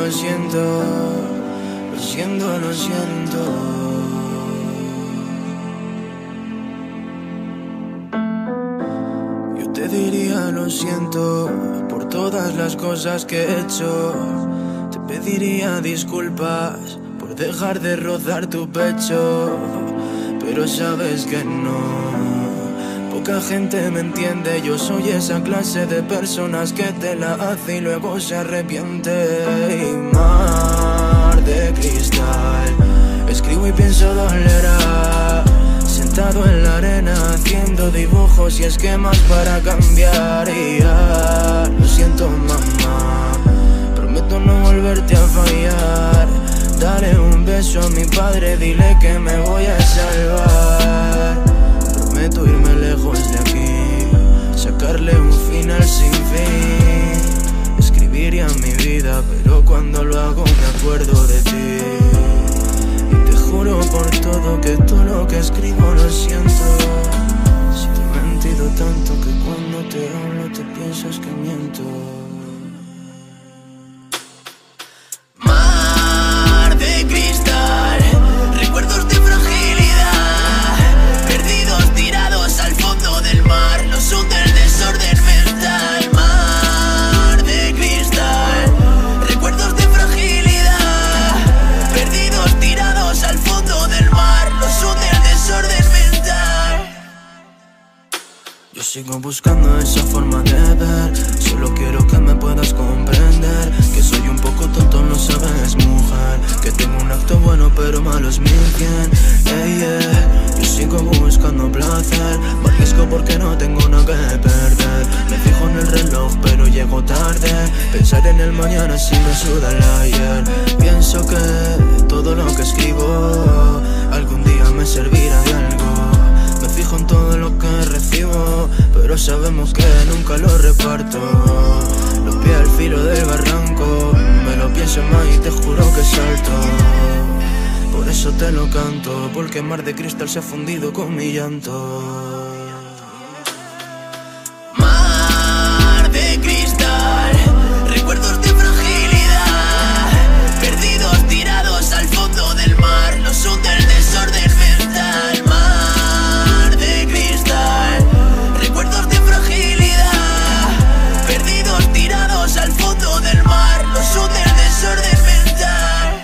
lo siento, lo siento, lo siento. Yo te diría lo siento por todas las cosas que he hecho. Te pediría disculpas por dejar de rozar tu pecho, pero sabes que no. Poca gente me entiende, yo soy esa clase de personas que te la hace y luego se arrepiente. Y mar de cristal, escribo y pienso dolerá. Sentado en la arena haciendo dibujos y esquemas para cambiar. Y ya, lo siento mamá, prometo no volverte a fallar. Dale un beso a mi padre, dile que me voy a salvar. Prometo irme lejos de aquí, sacarle un final sin fin. Escribiría mi vida, pero cuando lo hago me acuerdo de ti. Y te juro por todo que todo lo que escribo lo siento. Si te he mentido tanto que cuando te hablo te piensas que miento. Yo sigo buscando esa forma de ver, solo quiero que me puedas comprender. Que soy un poco tonto, lo sabes mujer, que tengo un acto bueno pero malo es 1100. Yo sigo buscando placer, me arriesgo porque no tengo nada que perder. Me fijo en el reloj pero llego tarde, pensar en el mañana si me suda el ayer. Pienso que todo lo que escribo algún día me servirá de algo. Me fijo en todo lo que recibo, pero sabemos que nunca lo reparto. Los pies al filo del barranco, me lo pienso más y te juro que salto. Por eso te lo canto, porque el mar de cristal se ha fundido con mi llanto. Mar de cristal, recuerdos de fragilidad, perdidos tirados al fondo del mar, los hunde el desorden mental. Al fondo del mar, los hunde el desorden mental.